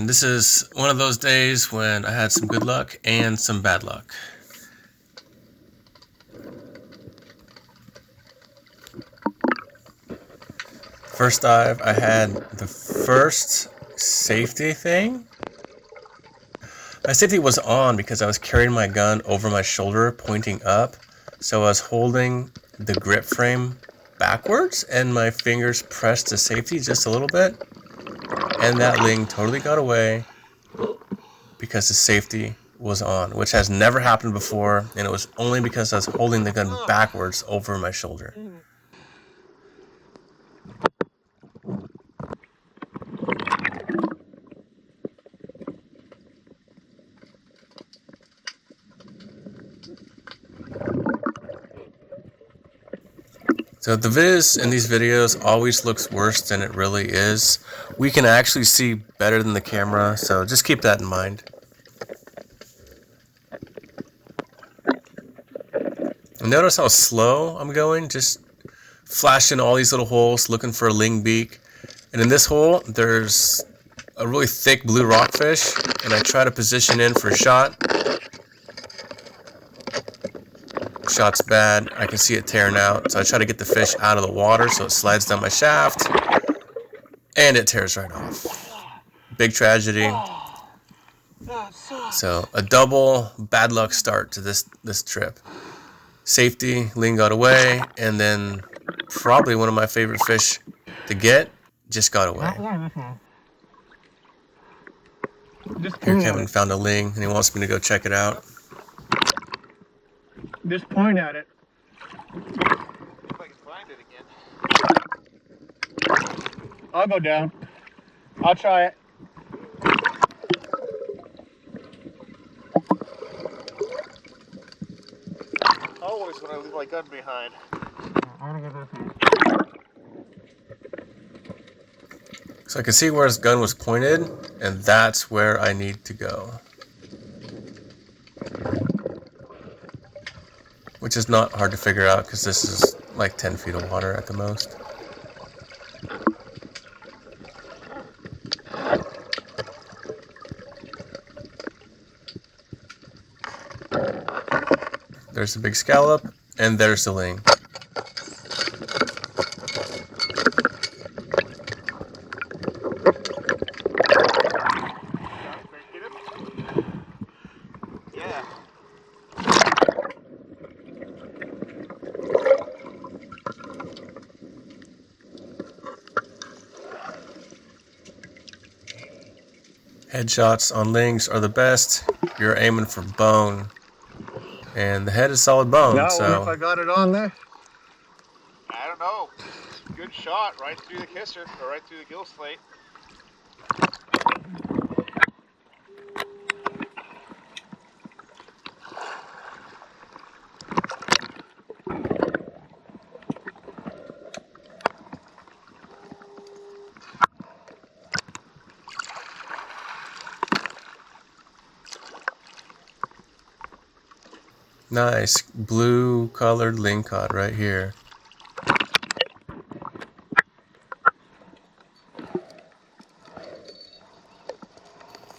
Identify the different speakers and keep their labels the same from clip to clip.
Speaker 1: And this is one of those days when I had some good luck and some bad luck. First dive, I had the first safety thing. My safety was on because I was carrying my gun over my shoulder, pointing up. So I was holding the grip frame backwards and my fingers pressed to safety just a little bit. And that ling totally got away because the safety was on, which has never happened before. And it was only because I was holding the gun backwards over my shoulder. So the viz in these videos always looks worse than it really is. We can actually see better than the camera, so just keep that in mind. Notice how slow I'm going, just flashing all these little holes, looking for a ling beak. And in this hole, there's a really thick blue rockfish, and I try to position in for a shot. Shot's bad, I can see it tearing out, so I try to get the fish out of the water so it slides down my shaft, and it tears right off. Big tragedy. So a double bad luck start to this trip. Safety, ling got away, and then probably one of my favorite fish to get just got away. Here Kevin found a ling and he wants me to go check it out.
Speaker 2: Just point at it.
Speaker 3: If I can find it again.
Speaker 2: I'll go down. I'll try it.
Speaker 3: Always when I leave my gun behind.
Speaker 2: I'm gonna get this one.
Speaker 1: So I can see where his gun was pointed, and that's where I need to go. Which is not hard to figure out because this is like 10 feet of water at the most. There's the big scallop, and there's the ling.
Speaker 3: Yeah.
Speaker 1: Headshots on lings are the best. You're aiming for bone. And the head is solid bone,
Speaker 2: Now,
Speaker 1: so
Speaker 2: if I got it on there.
Speaker 3: I don't know. Good shot right through the kisser, or right through the gill slate.
Speaker 1: nice blue colored LINGCOD right here.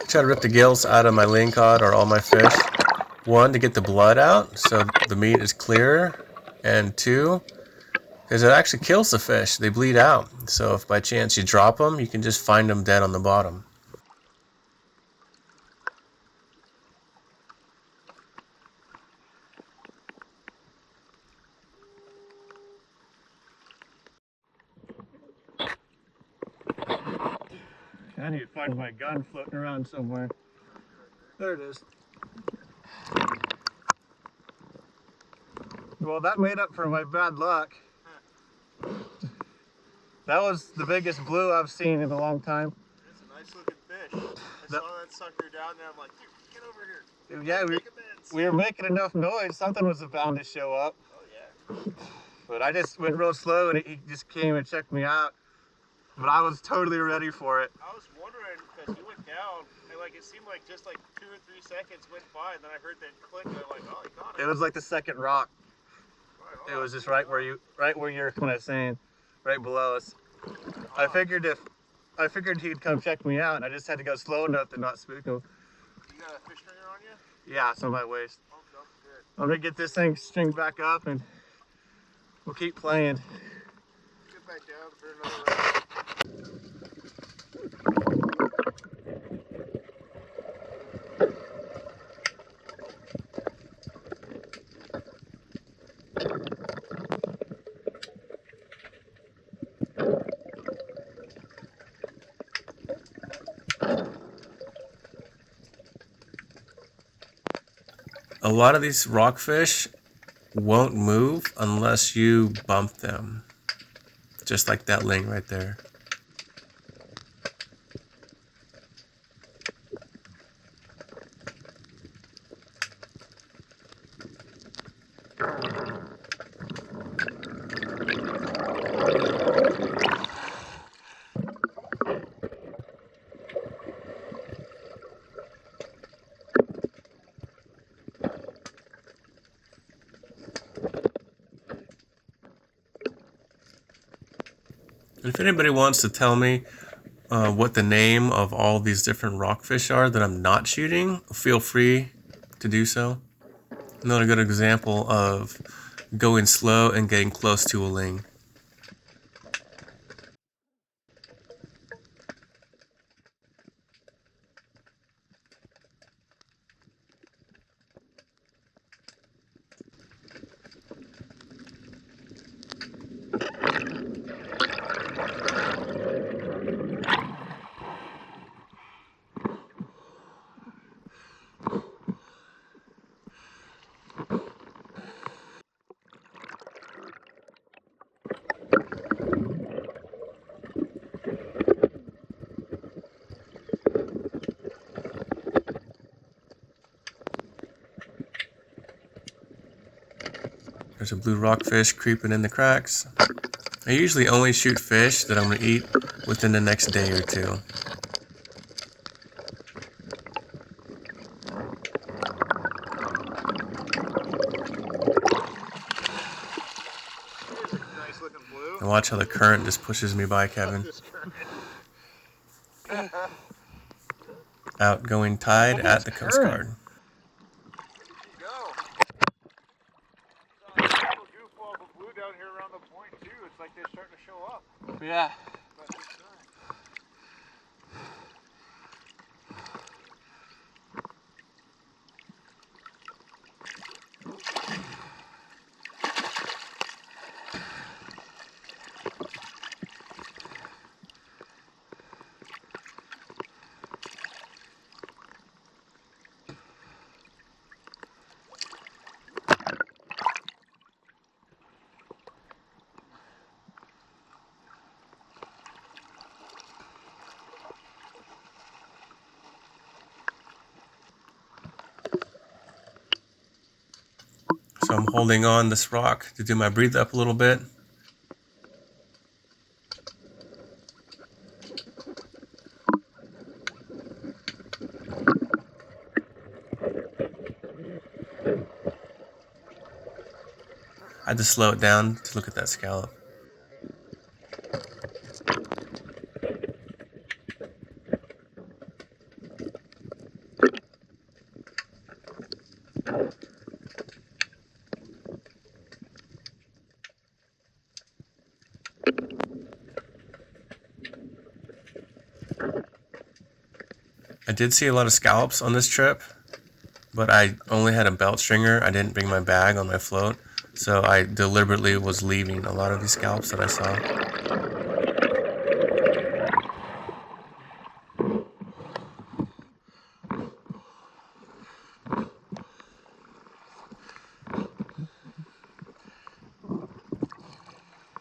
Speaker 1: I try to rip the gills out of my LINGCOD or all my fish. One, to get the blood out so the meat is clearer, and two, because it actually kills the fish. They bleed out, so if by chance you drop them, you can just find them dead on the bottom.
Speaker 2: I need to find my gun floating around somewhere. There it is. Well, that made up for my bad luck. That was the biggest blue I've seen in a long time.
Speaker 3: It's a nice looking fish. I saw that sucker down there. I'm like, dude, get over here.
Speaker 2: Yeah, we were making enough noise. Something was bound to show up.
Speaker 3: Oh, yeah.
Speaker 2: But I just went real slow and he just came and checked me out. But I was totally ready for it.
Speaker 3: I was wondering because you went down and like it seemed like just like 2 or 3 seconds went by and then I heard that click and I'm like, oh, he got it.
Speaker 2: It was like the second rock.
Speaker 3: Right,
Speaker 2: It was just right where you're kind of saying, right below us. I figured if I figured he'd come check me out, and I just had to go slow enough to not spook him.
Speaker 3: You got a fish stringer on you?
Speaker 2: Yeah, it's on my waist.
Speaker 3: Oh, no, good.
Speaker 2: I'm gonna get this thing stringed back up, and we'll keep playing.
Speaker 3: Get back down for another round.
Speaker 1: A lot of these rockfish won't move unless you bump them. Just like that ling right there. If anybody wants to tell me what the name of all these different rockfish are that I'm not shooting, feel free to do so. Another good example of going slow and getting close to a ling. There's a blue rockfish creeping in the cracks. I usually only shoot fish that I'm going to eat within the next day or two.
Speaker 3: Nice looking blue.
Speaker 1: And watch how the current just pushes me by, Kevin. Outgoing tide at the Coast Guard.
Speaker 3: Go. There's a little goofball of blue down here around the point too. It's like they're starting to show up.
Speaker 2: Yeah.
Speaker 3: But it's not.
Speaker 1: So I'm holding on this rock to do my breathe up a little bit. I had to slow it down to look at that scallop. I did see a lot of scallops on this trip, but I only had a belt stringer. I didn't bring my bag on my float, so I deliberately was leaving a lot of these scallops that I saw.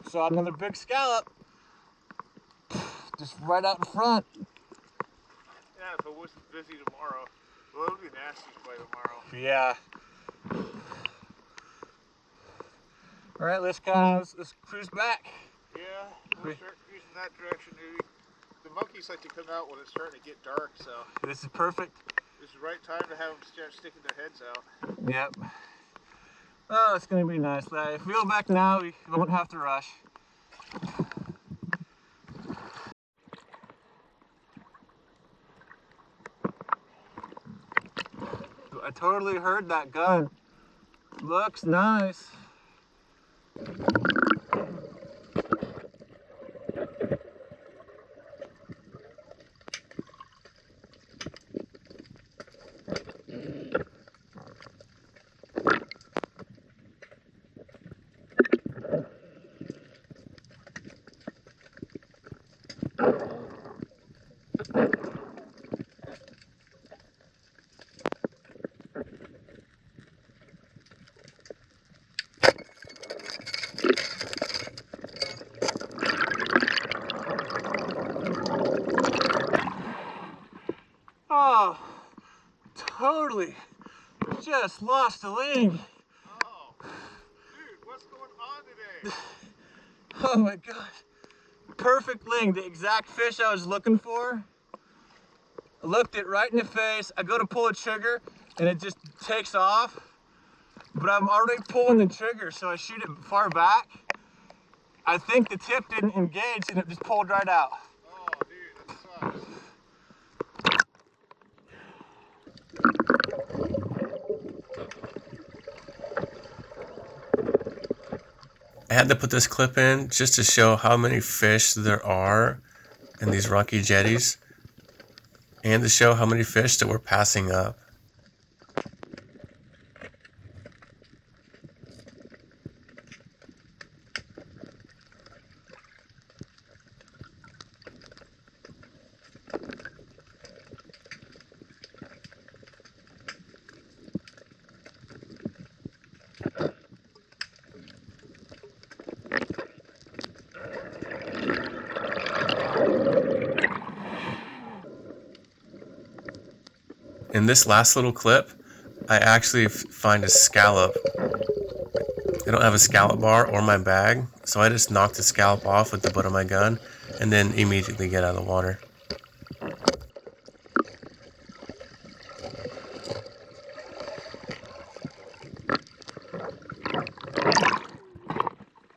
Speaker 2: Saw another big scallop. Just right out in front.
Speaker 3: Yeah, if it wasn't busy tomorrow, well, it'll be nasty by tomorrow.
Speaker 2: Yeah. All right, let's cruise back.
Speaker 3: Yeah, we'll start using that direction. Maybe. The monkeys like to come out when it's starting to get dark, so
Speaker 2: This is perfect.
Speaker 3: this is the right time to have them start sticking their heads out.
Speaker 2: Yep. Oh, it's gonna be nice. If we go back now, we won't have to rush. totally heard that gun. Looks nice. Oh, totally just lost a ling.
Speaker 3: Oh, dude, what's going on today?
Speaker 2: Oh my gosh. Perfect ling, the exact fish I was looking for. I looked it right in the face. I go to pull the trigger and it just takes off. But I'm already pulling the trigger, so I shoot it far back. I think the tip didn't engage and it just pulled right out.
Speaker 3: Oh, dude, that sucks.
Speaker 1: I had to put this clip in just to show how many fish there are in these rocky jetties and to show how many fish that we're passing up. In this last little clip, I actually find a scallop. I don't have a scallop bar or my bag, so I just knocked the scallop off with the butt of my gun and then immediately get out of the water.